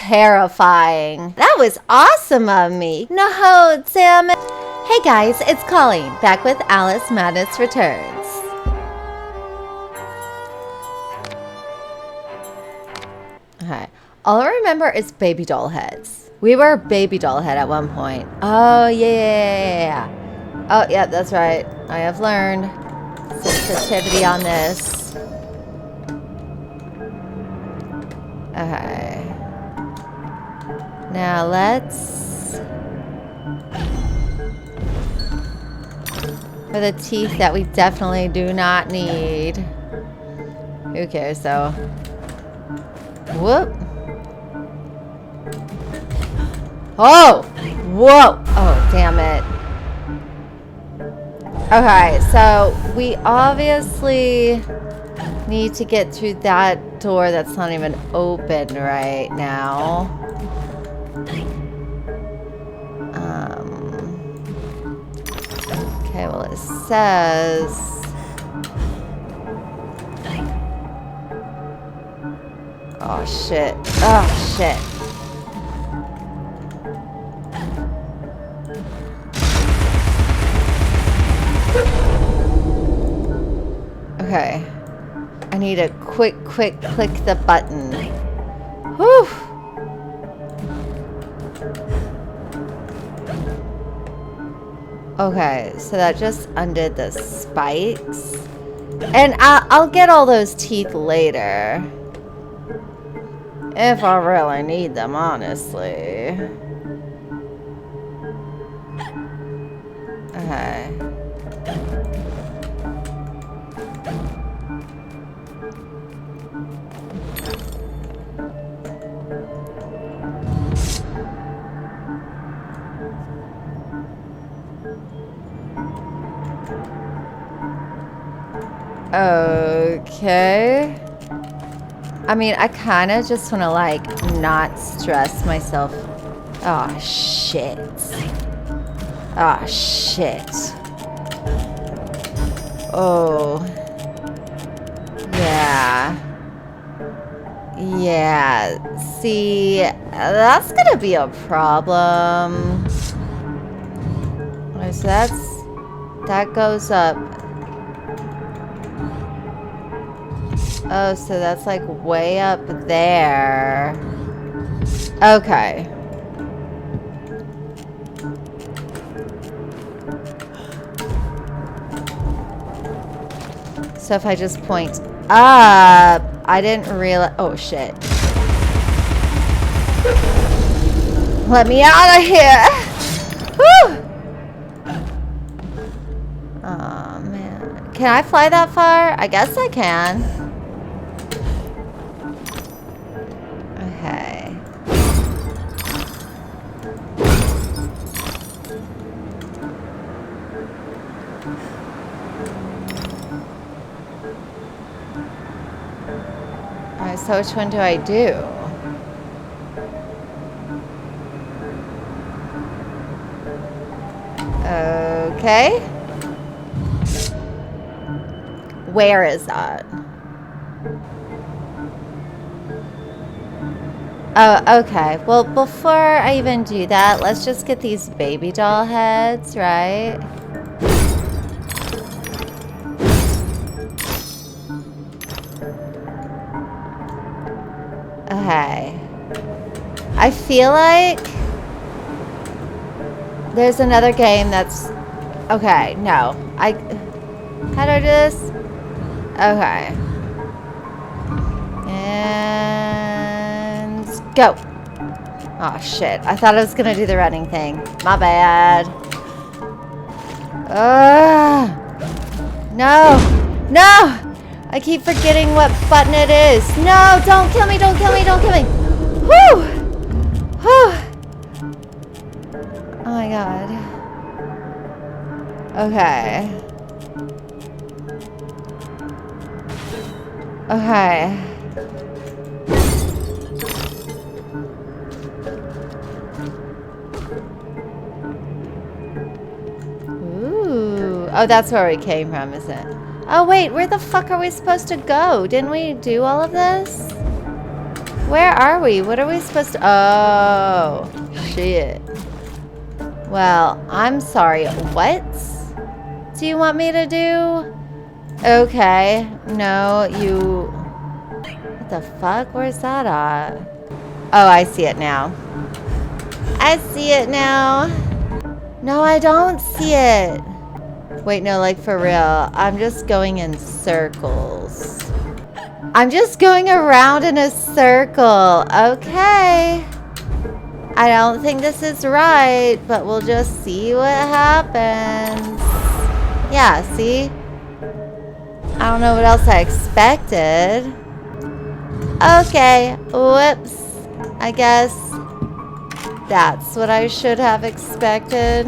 terrifying. That was awesome of me. No, damn it. Hey guys, it's Colleen, back with Alice Madness Returns. Okay, all I remember is baby doll heads. We were a baby doll head at one point. Oh, yeah. Oh, yeah, that's right. I have learned sensitivity on this. Okay. Now let's... For the teeth that we definitely do not need. Who cares, though? Whoop. Oh! Whoa! Oh, damn it. Okay, so we obviously need to get through that door that's not even open right now. Okay, well it says... Oh shit. Oh shit. Okay. I need a quick click the button. Whew. Okay, so that just undid the spikes. And I'll get all those teeth later. If I really need them, honestly. Okay. Okay. I mean, I kind of just want to, like, not stress myself. Oh, shit. Oh, shit. Oh. Yeah. Yeah. See, that's gonna be a problem. So that goes up. Oh, so that's like way up there. Okay. So if I just point up, I didn't realize. Oh, shit. Let me out of here. Whew. Oh, man. Can I fly that far? I guess I can. Okay. Alright, so which one do I do? Okay. Where is that? Oh, okay. Well, before I even do that, let's just get these baby doll heads, right? Okay. I feel like there's another game that's... Okay, no. How do I do this? Okay. And... Go! Oh, shit. I thought I was gonna do the running thing. My bad. No! No! I keep forgetting what button it is. No! Don't kill me! Don't kill me! Don't kill me! Whew! Whew! Oh my god. Okay. Okay. Ooh. Oh, that's where we came from, isn't it? Oh, wait. Where the fuck are we supposed to go? Didn't we do all of this? Where are we? What are we supposed to... Oh, shit. Well, I'm sorry. What do you want me to do? Okay. No, you... What the fuck? Where's that at? Oh, I see it now. I see it now. No, I don't see it. Wait, no, like for real. I'm just going in circles. I'm just going around in a circle. Okay. I don't think this is right, but we'll just see what happens. Yeah, see? I don't know what else I expected. Okay, whoops. I guess that's what I should have expected.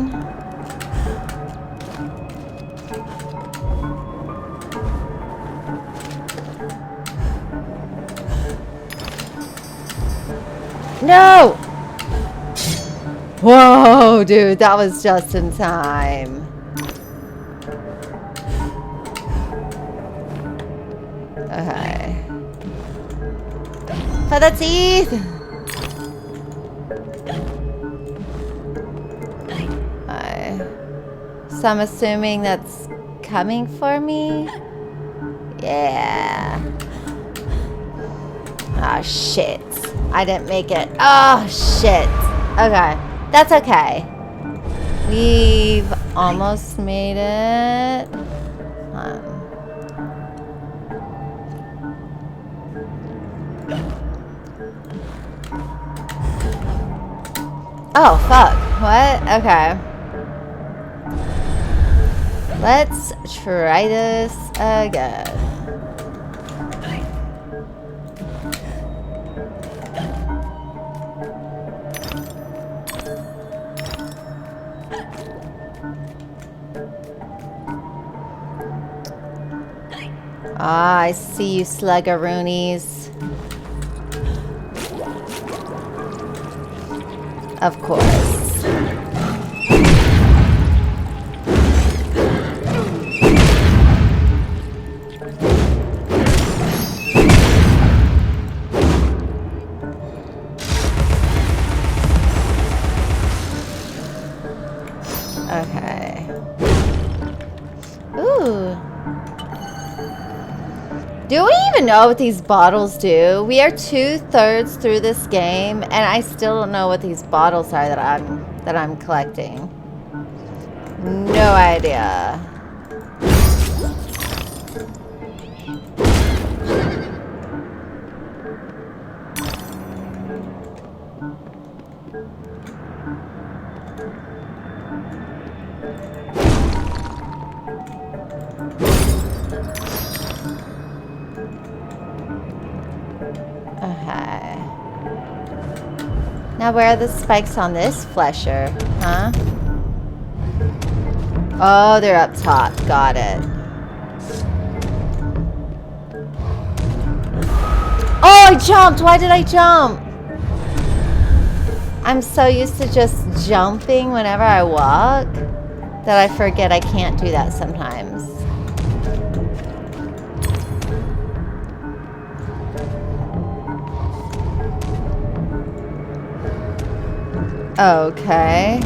No! Whoa, dude, that was just in time. Okay. For the teeth! So I'm assuming that's coming for me? Yeah. Ah, shit. I didn't make it. Oh, shit. Okay. That's okay. We've almost made it. Oh, fuck. What? Okay. Let's try this again. Ah, I see you sluggaroonies. Of course. Okay. Ooh. Do we even know what these bottles do? We are 2/3 through this game, and I still don't know what these bottles are that I'm collecting. No idea. Okay. Now where are the spikes on this flesher? Huh? Oh, they're up top. Got it. Oh, I jumped! Why did I jump? I'm so used to just jumping whenever I walk that I forget I can't do that sometimes. Okay.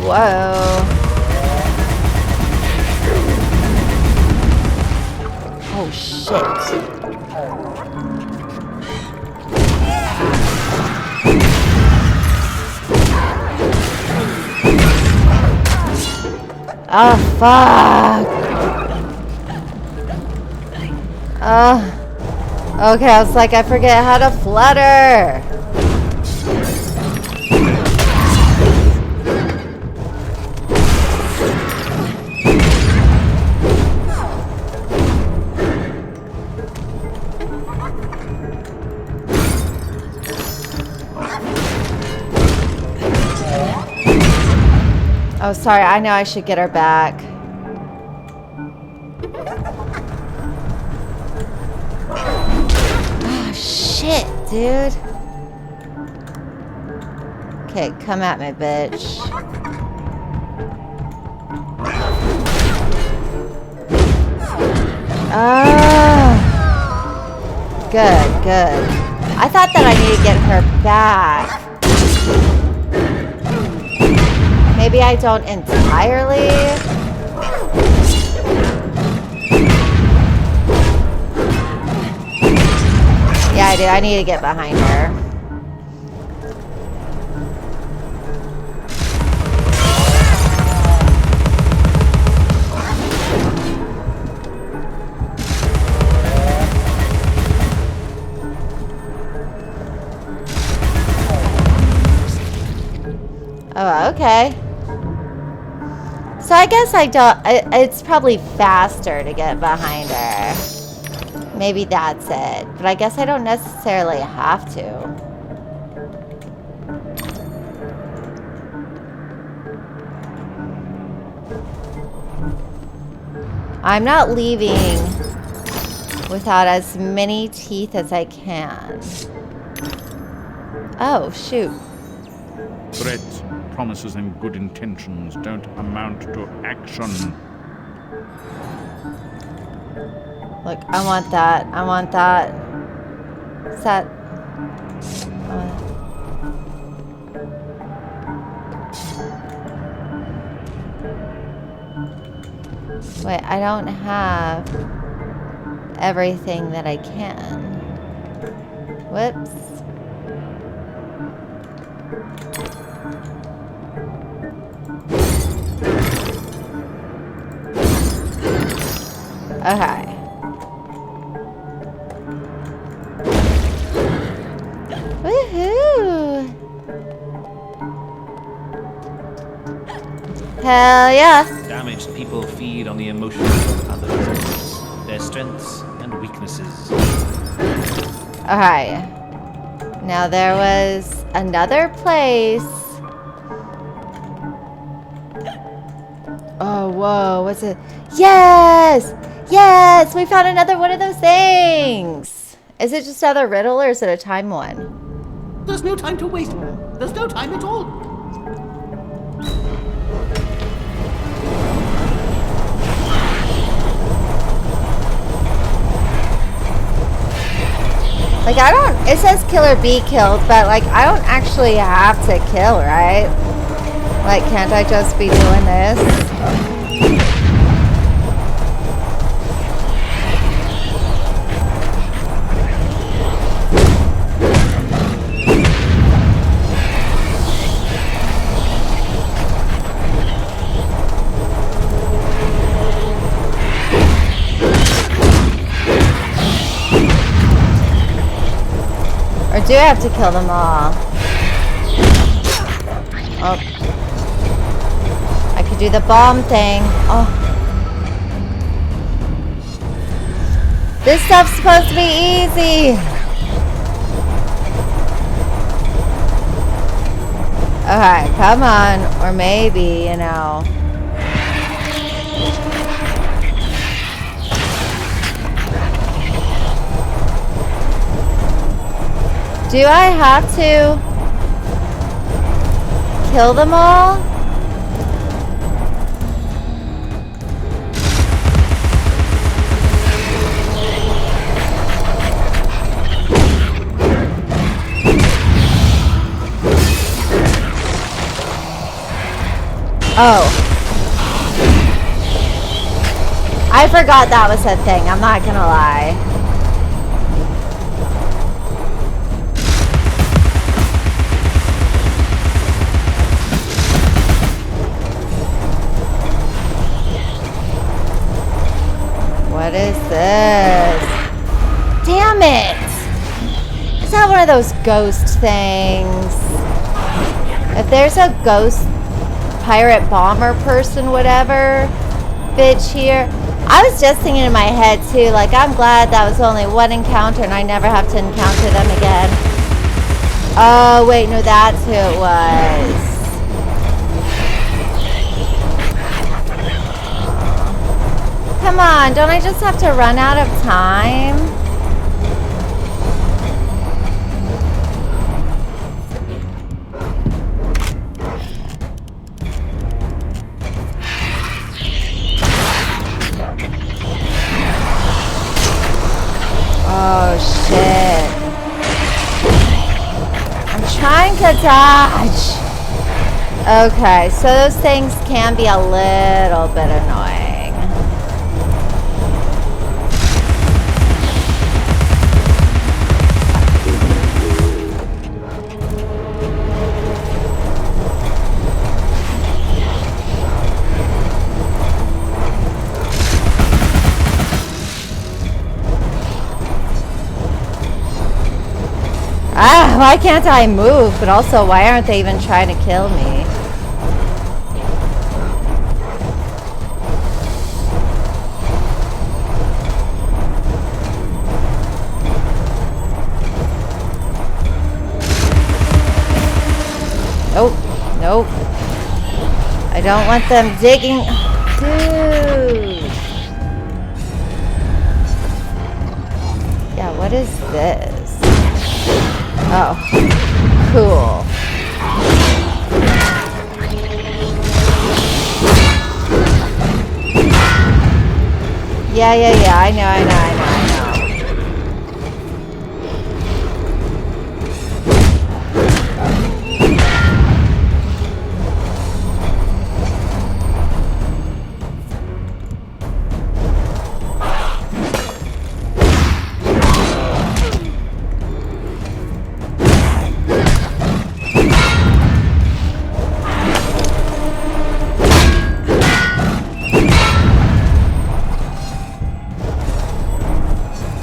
Whoa. Oh, shit. Oh, fuck. Okay, I was like, I forget how to flutter. Oh, sorry. I know I should get her back. Oh, shit, dude. Okay, come at me, bitch. Ah. Good, good. I thought that I needed to get her back. Maybe I don't entirely. Yeah, I do. I need to get behind her. Oh, okay. So I guess I don't. It's probably faster to get behind her. Maybe that's it. But I guess I don't necessarily have to. I'm not leaving without as many teeth as I can. Oh, shoot. Threats, promises, and good intentions don't amount to action. Look, I want that. I want that. Set. Wait, I don't have everything that I can. Whoops. Okay. Woohoo! Hell yeah! Damaged people feed on the emotions of others, their strengths and weaknesses. Okay. Now there was another place. Oh, whoa, what's it? Yes! Yes! We found another one of those things! Is it just another riddle or is it a time one? There's no time to waste. There's no time at all. Like, I don't... It says kill or be killed, but, like, I don't actually have to kill, right? Like, can't I just be doing this? Or do I have to kill them all? Oh. I could do the bomb thing. Oh. This stuff's supposed to be easy. Okay, come on. Or maybe, you know. Do I have to kill them all? Oh. I forgot that was a thing, I'm not gonna lie. What is this? Damn it! Is that one of those ghost things? If there's a ghost pirate bomber person, whatever, bitch here. I was just thinking in my head too, like, I'm glad that was only one encounter and I never have to encounter them again. Oh, wait, no, that's who it was. Come on, don't I just have to run out of time? Oh, shit. trying to dodge. Okay, so those things can be a little bit annoying. Ah, why can't I move? But also, why aren't they even trying to kill me? Nope, nope. I don't want them digging. Dude. Yeah, what is this? Oh, cool. Yeah, I know.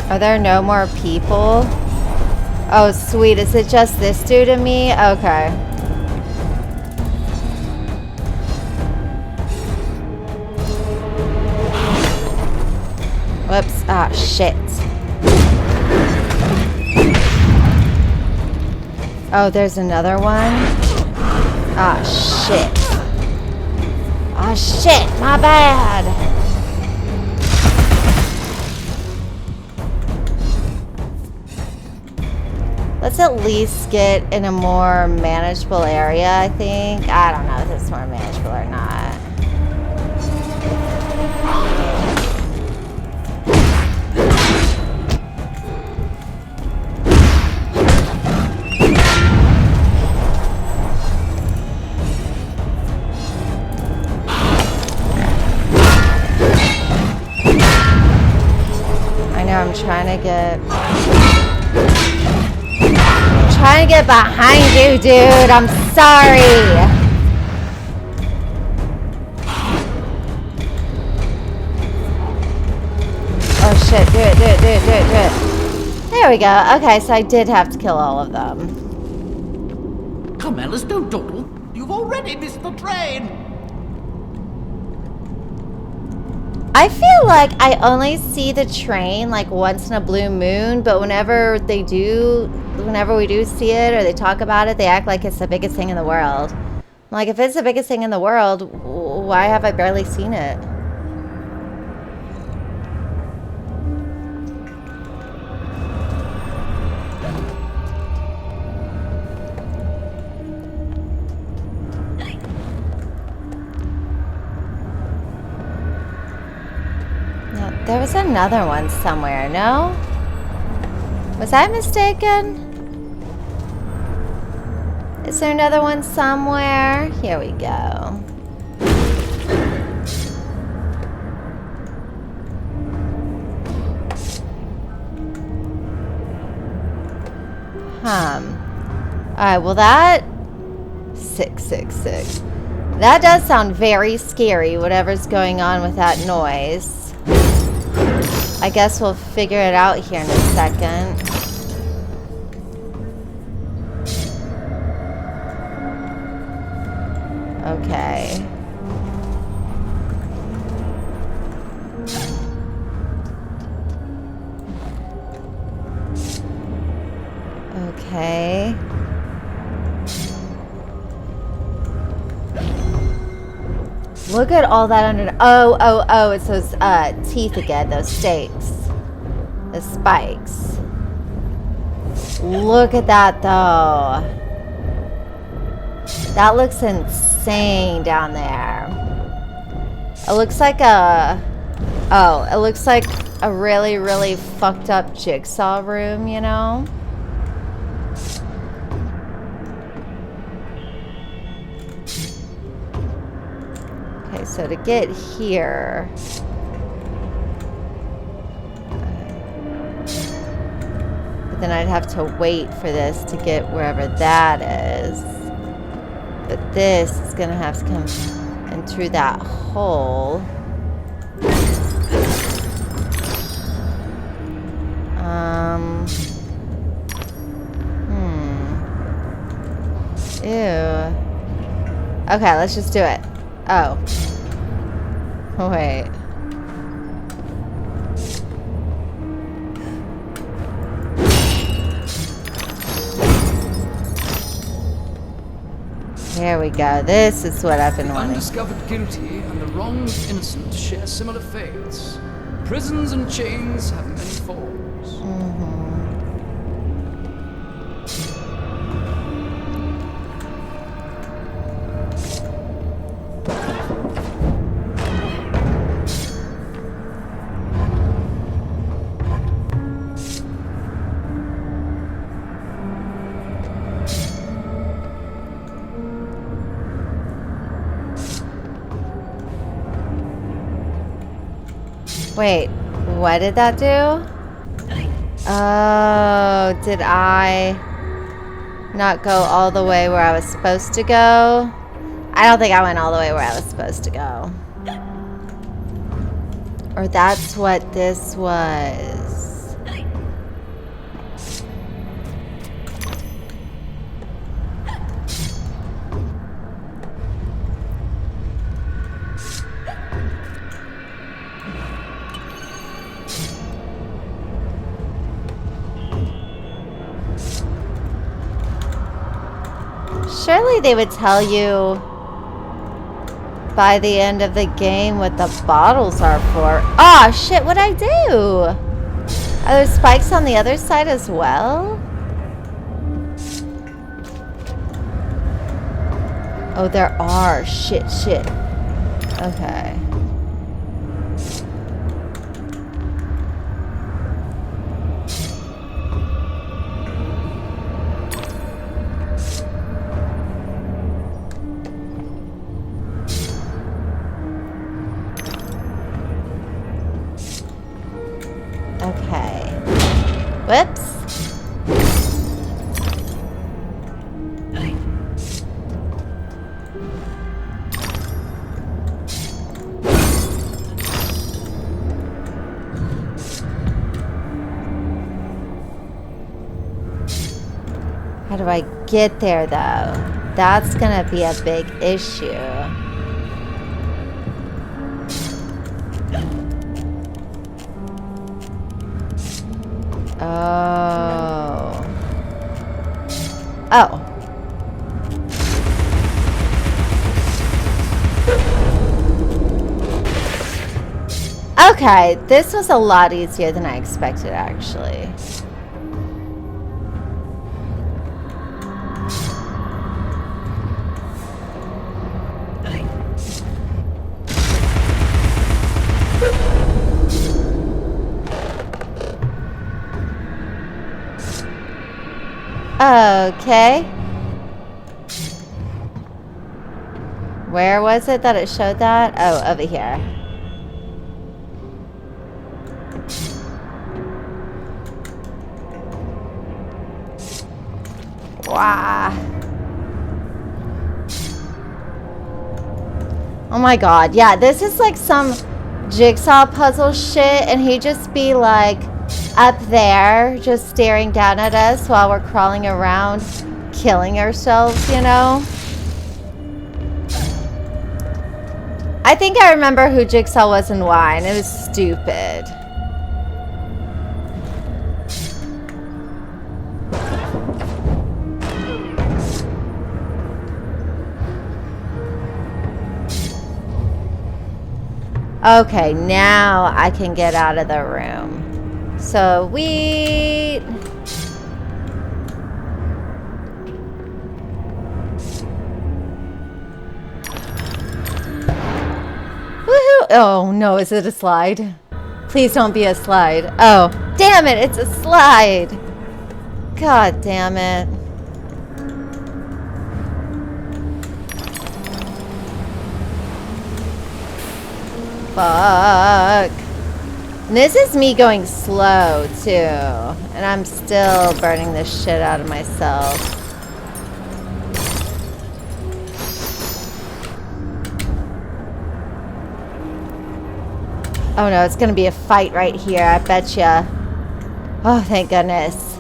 Are there no more people? Oh, sweet. Is it just this dude and me? Okay. Whoops. Ah, shit. Oh, there's another one? Ah, shit. Ah, shit. My bad. Let's at least get in a more manageable area, I think. I don't know if it's more manageable or not. I know I'm trying to get... trying to get behind you, dude. I'm sorry. Oh shit, do it. There we go. Okay, so I did have to kill all of them. Come, Alice, don't dawdle. You've already missed the train. I feel like I only see the train like once in a blue moon, but whenever we do see it or they talk about it, they act like it's the biggest thing in the world. Like, if it's the biggest thing in the world, why have I barely seen it? No, there was another one somewhere, no? Was I mistaken? Is there another one somewhere? Here we go. Alright, well that... 666. That does sound very scary, whatever's going on with that noise. I guess we'll figure it out here in a second. Okay. Okay. Look at all that under... Oh, it's those teeth again, those stakes. The spikes. Look at that, though. That looks insane down there. It looks like a... Oh, it looks like a really, really fucked up Jigsaw room, you know? so to get here... But then I'd have to wait for this to get wherever that is. But this is going to have to come in through that hole. Ew. Okay, let's just do it. Oh. Wait. Here we go. This is what I've been wanting. Undiscovered guilty and the wronged innocent share similar fates. Prisons and chains have many forms. Wait, what did that do? Oh, did I not go all the way where I was supposed to go? I don't think I went all the way where I was supposed to go. Or that's what this was. Surely they would tell you by the end of the game what the bottles are for. Ah, shit, what'd I do? Are there spikes on the other side as well? Oh, there are. Shit. Okay. Okay. Whoops. How do I get there, though? That's gonna be a big issue. Oh. Okay, this was a lot easier than I expected, actually. Okay. Where was it that it showed that? Oh, over here. Wow. Oh my god. Yeah, this is like some Jigsaw puzzle shit, and he'd just be like up there just staring down at us while we're crawling around killing ourselves, you know? I think I remember who Jigsaw was and why, and it was stupid. Okay, now I can get out of the room. Sweet. Woohoo! Oh no, is it a slide? Please don't be a slide. Oh, damn it, it's a slide. God damn it. Fuck. And this is me going slow, too. And I'm still burning the shit out of myself. Oh no, it's gonna be a fight right here, I bet ya. Oh, thank goodness.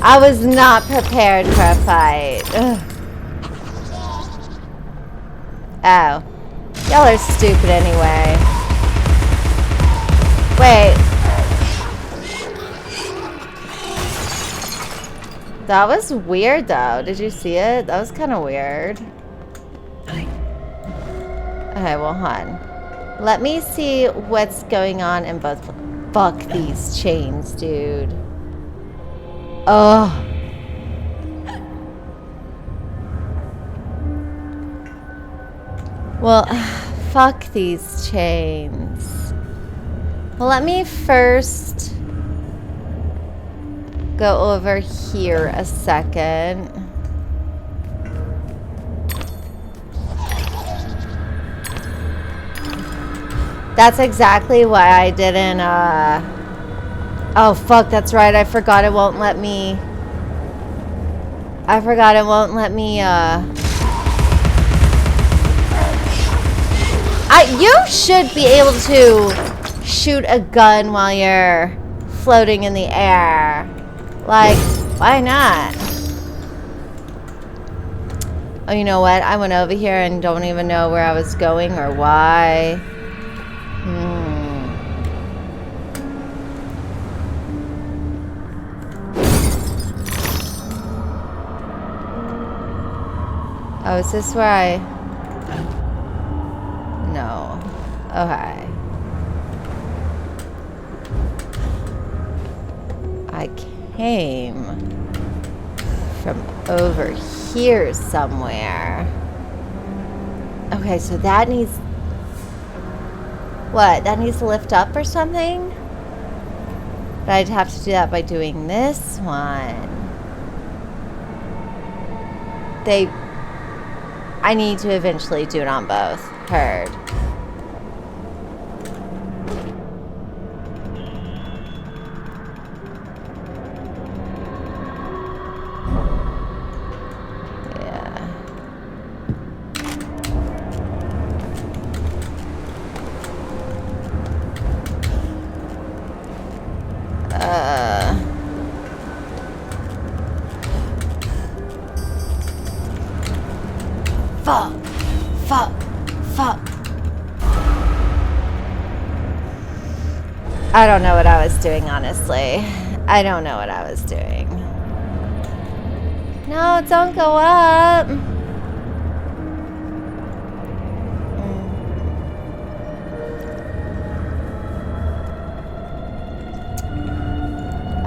I was not prepared for a fight. Ugh. Oh. Y'all are stupid anyway. Wait. That was weird though. Did you see it? That was kind of weird. Okay, well, hon. Let me see what's going on in both. Fuck these chains, dude. Oh. Well, fuck these chains. Well, let me first go over here a second. That's exactly why I didn't, oh, fuck, that's right. I forgot it won't let me... You should be able to shoot a gun while you're floating in the air. Like, why not? Oh, you know what? I went over here and don't even know where I was going or why. Oh, is this where I... No. Okay. I came from over here somewhere. Okay, so that needs... What? That needs to lift up or something? But I'd have to do that by doing this one. I need to eventually do it on both. Heard. Yeah. Fuck. Fuck. Fuck. I don't know what I was doing, honestly. I don't know what I was doing. No, don't go up.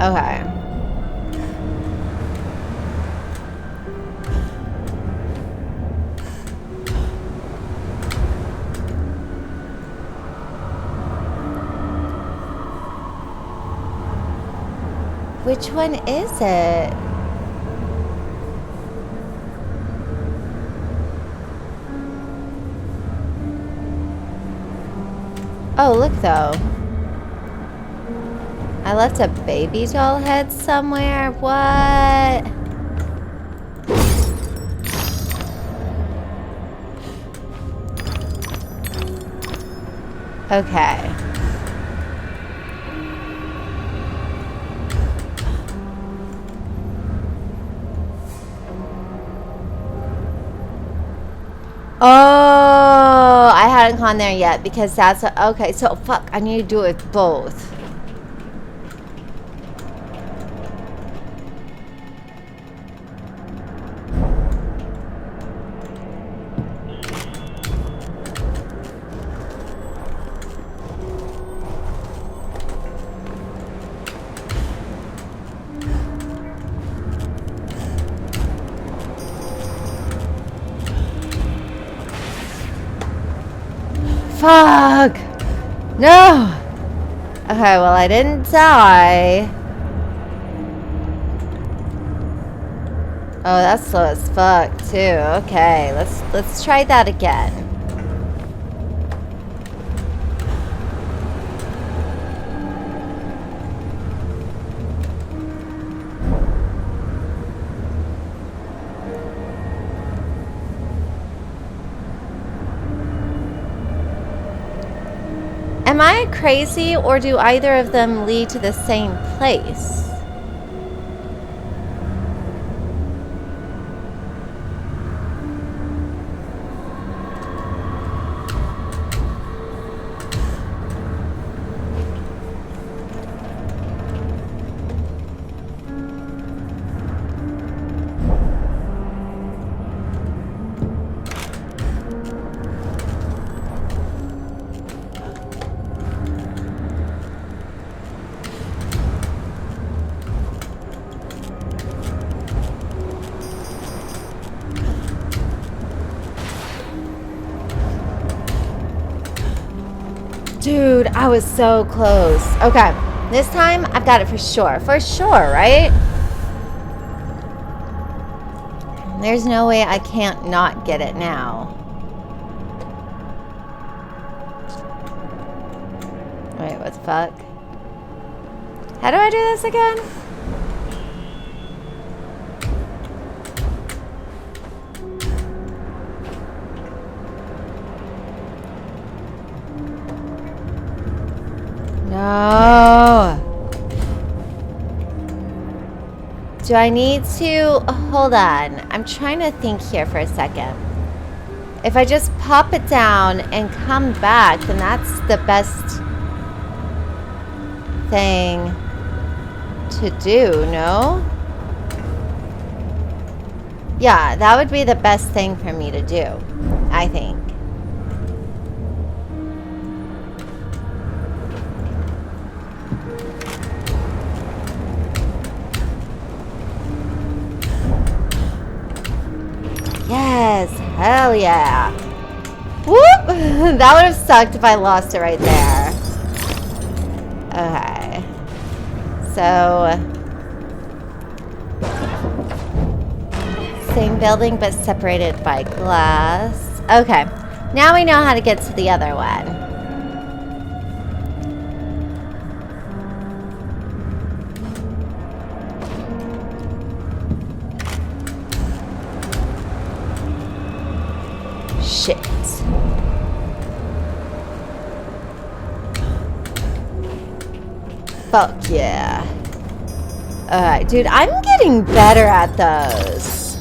Okay. Which one is it? Oh, look though. I left a baby doll head somewhere. What? Okay. Oh, I hadn't gone there yet because that's okay. So fuck, I need to do it both. Fuck! No! Okay, well I didn't die. Oh, that's slow as fuck too. Okay, let's try that again. am I crazy or do either of them lead to the same place? Dude, I was so close. Okay, this time I've got it for sure. For sure, right? There's no way I can't not get it now. Wait, what the fuck? How do I do this again? No. Do I need to... Hold on. I'm trying to think here for a second. If I just pop it down and come back, then that's the best thing to do, no? Yeah, that would be the best thing for me to do, I think. Yes, hell yeah. Whoop! That would have sucked if I lost it right there. Okay. So... same building, but separated by glass. Okay. Now we know how to get to the other one. Shit. Fuck yeah. Alright, dude, I'm getting better at those.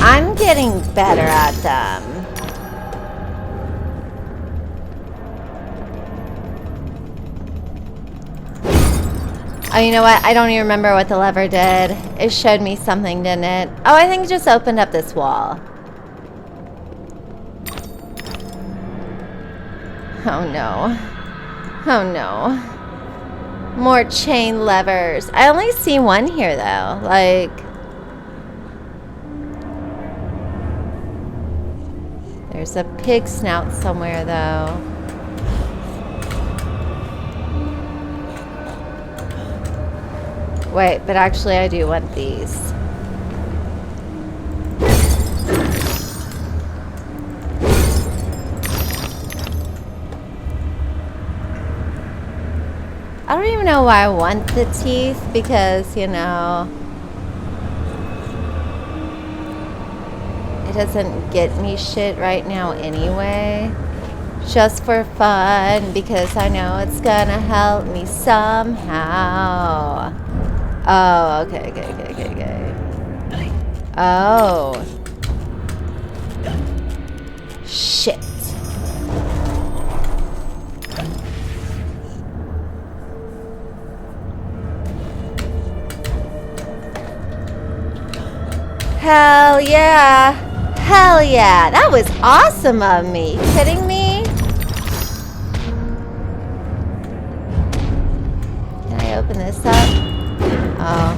I'm getting better at them. Oh, you know what? I don't even remember what the lever did. It showed me something, didn't it? Oh, I think it just opened up this wall. Oh no. Oh no. More chain levers. I only see one here though. Like... there's a pig snout somewhere though. Wait, but actually I do want these. I don't even know why I want the teeth because, you know, it doesn't get me shit right now anyway. Just for fun because I know it's gonna help me somehow. Oh, okay. Oh. Shit. Hell yeah. Hell yeah. That was awesome of me. You kidding me? Can I open this up? Oh.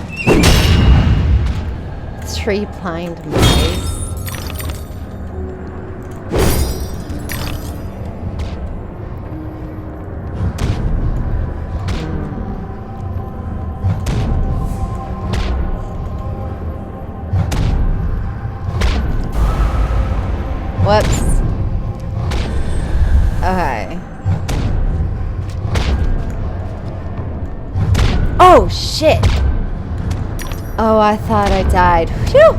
3 blind mice. Whoops. Okay. Oh, shit. Oh, I thought I died. Phew.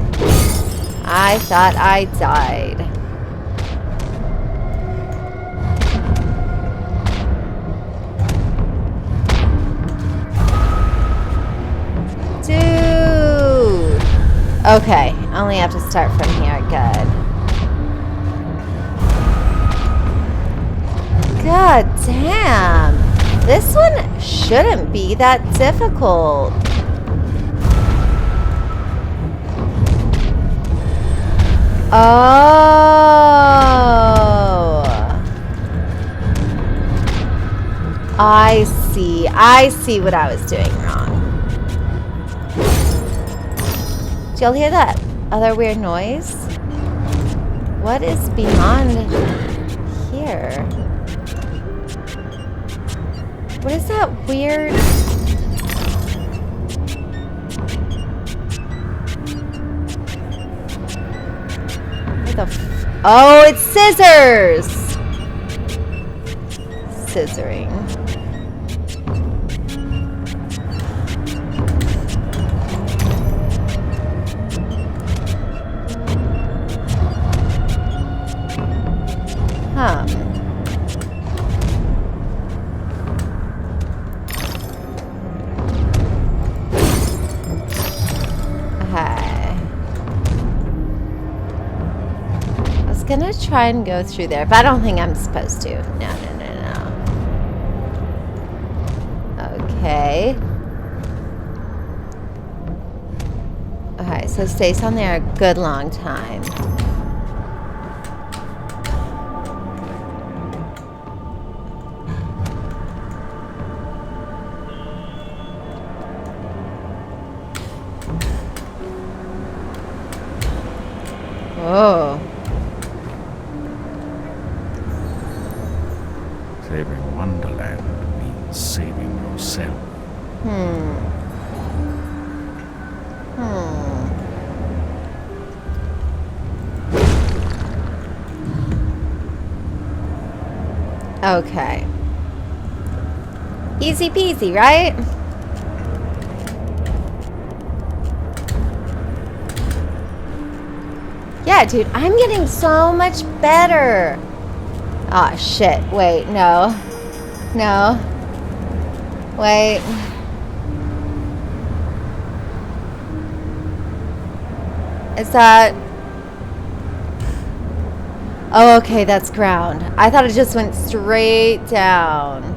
I thought I died. Okay, only have to start from here. Good. God damn. This one shouldn't be that difficult. Oh. I see. I see what I was doing wrong. Did y'all hear that other weird noise? What is beyond here? What is that weird? What the oh, it's scissors! Scissoring. Huh. Okay. I was gonna try and go through there, but I don't think I'm supposed to. No. Okay. Okay, so it stays on there a good long time. Oh. Saving Wonderland means saving yourself. Okay. Easy peasy, right? Yeah, dude, I'm getting so much better. Oh, shit. Wait, no. No. Wait. Is that... Oh, okay, that's ground. I thought it just went straight down.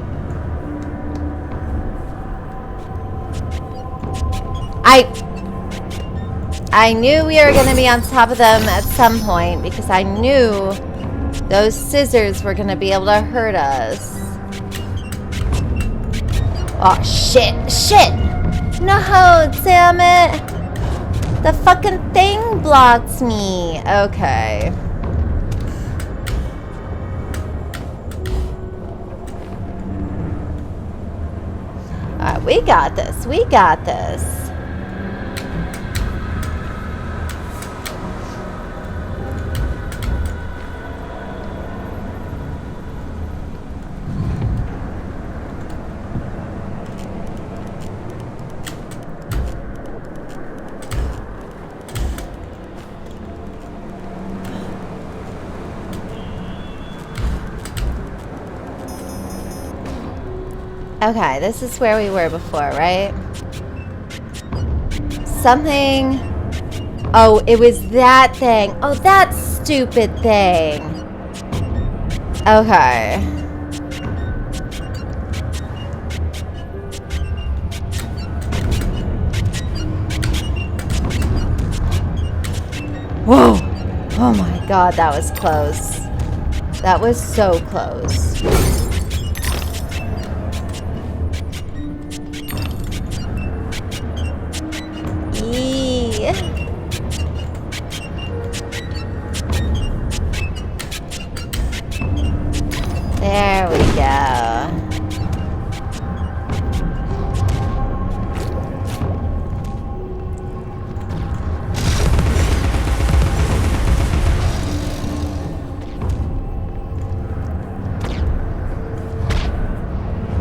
I knew we were going to be on top of them at some point because I knew those scissors were going to be able to hurt us. Oh, shit. Shit. No, damn it. The fucking thing blocked me. Okay. Alright, we got this. We got this. Okay, this is where we were before, right? Something... Oh, it was that thing. Oh, that stupid thing. Okay. Whoa! Oh my god, that was close. That was so close. There we go.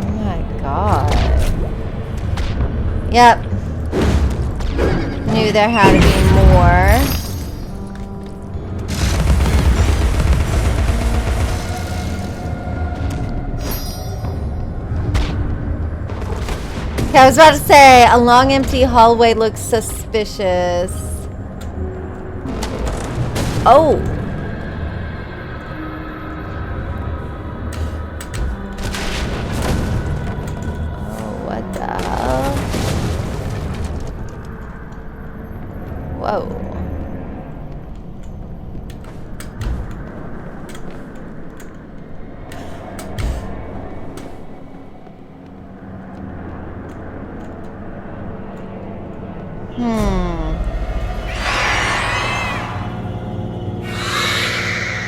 Oh my god. Yep. Knew there had to be more. I was about to say, a long empty hallway looks suspicious. Oh. Oh, what the hell? Whoa.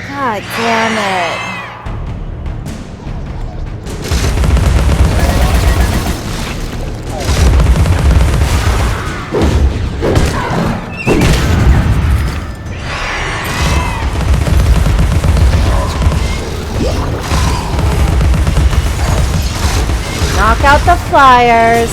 God damn it. Knock out the flyers.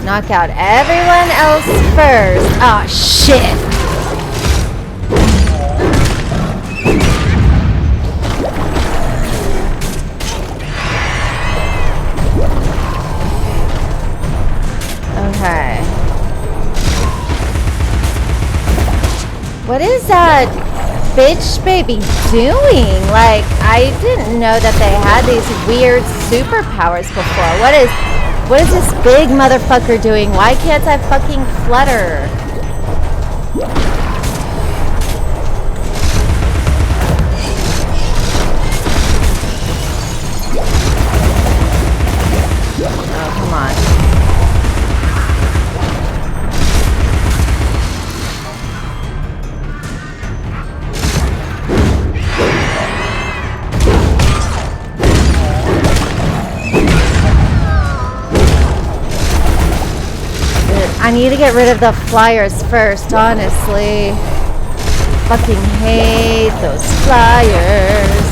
Knock out everyone else first. Oh, shit. Okay. What is that bitch baby doing? Like, I didn't know that they had these weird superpowers before. What is this big motherfucker doing? Why can't I fucking flutter? Oh, come on. I need to get rid of the flyers first, honestly. Fucking hate those flyers.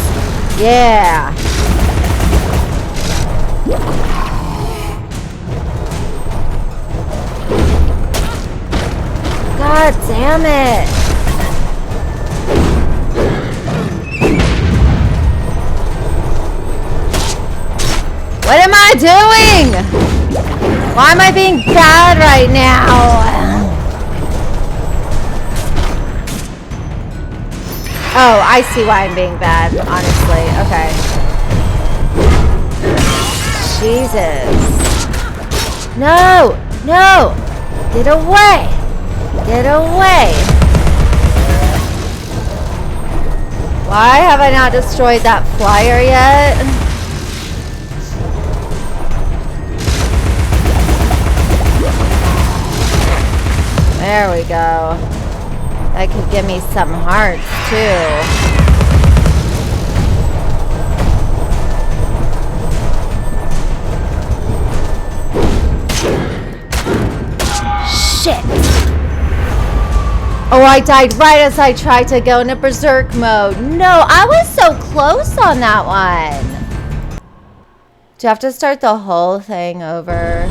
Yeah. God damn it. What am I doing? Why am I being bad right now? Oh, I see why I'm being bad, honestly. Okay. Jesus. No! No! Get away! Get away! Why have I not destroyed that flyer yet? There we go. That could give me some hearts, too. Shit! Oh, I died right as I tried to go into berserk mode. No, I was so close on that one. Do you have to start the whole thing over?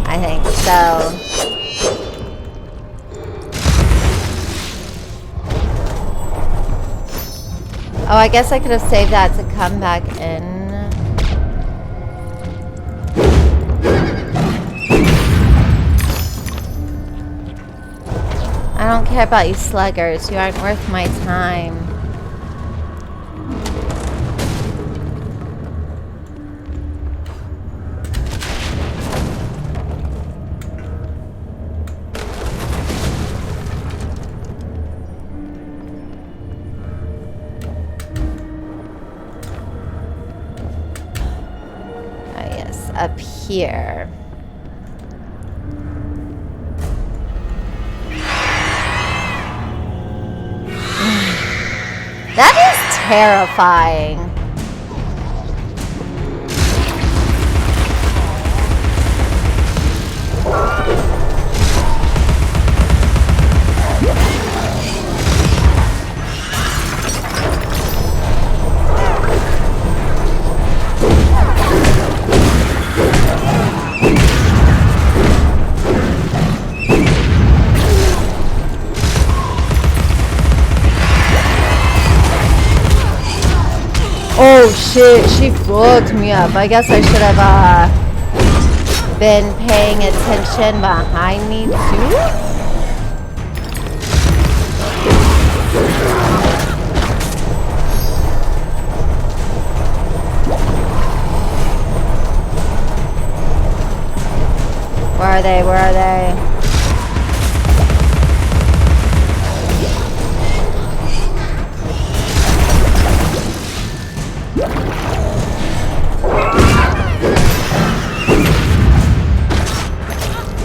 I think so. Oh, I guess I could have saved that to come back in. I don't care about you sluggers. You aren't worth my time. Up here. That is terrifying. Oh shit, she fucked me up. I guess I should have been paying attention behind me too. Where are they? Where are they?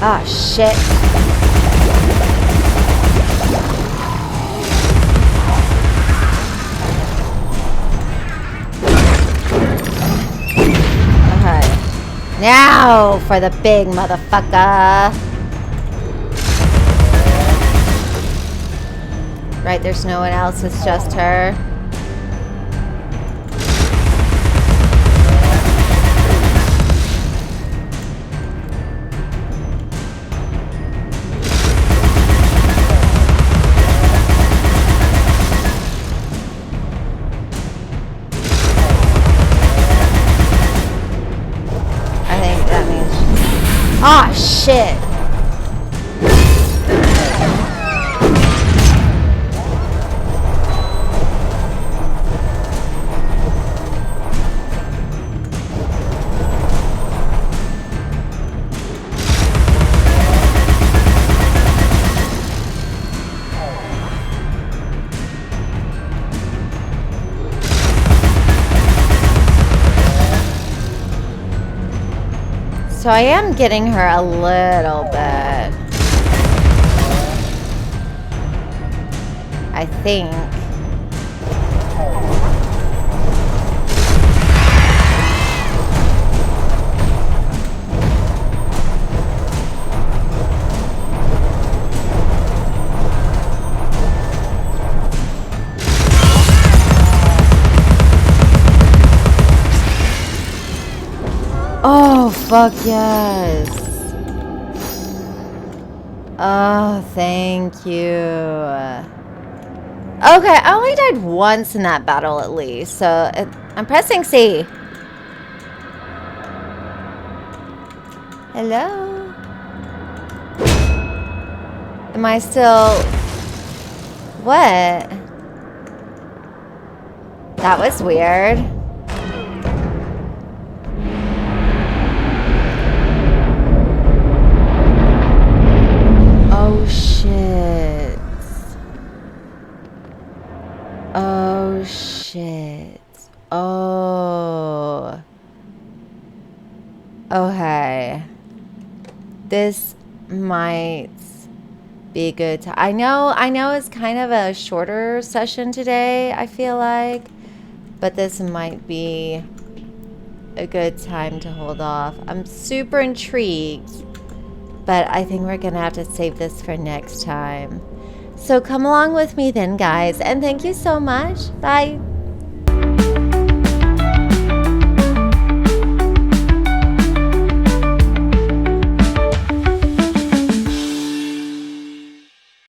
Ah, shit. Okay. Now for the big motherfucker. Right, there's no one else, it's just her. Ah, shit. So I am getting her a little bit. I think. Oh, fuck yes. Oh, thank you. Okay, I only died once in that battle at least, so I'm pressing C. Hello? Am I still... What? That was weird. Oh, shit. Oh, shit. Oh. Okay. This might be good. I know it's kind of a shorter session today, I feel like. But this might be a good time to hold off. I'm super intrigued. But I think we're going to have to save this for next time. So come along with me then, guys. And thank you so much. Bye.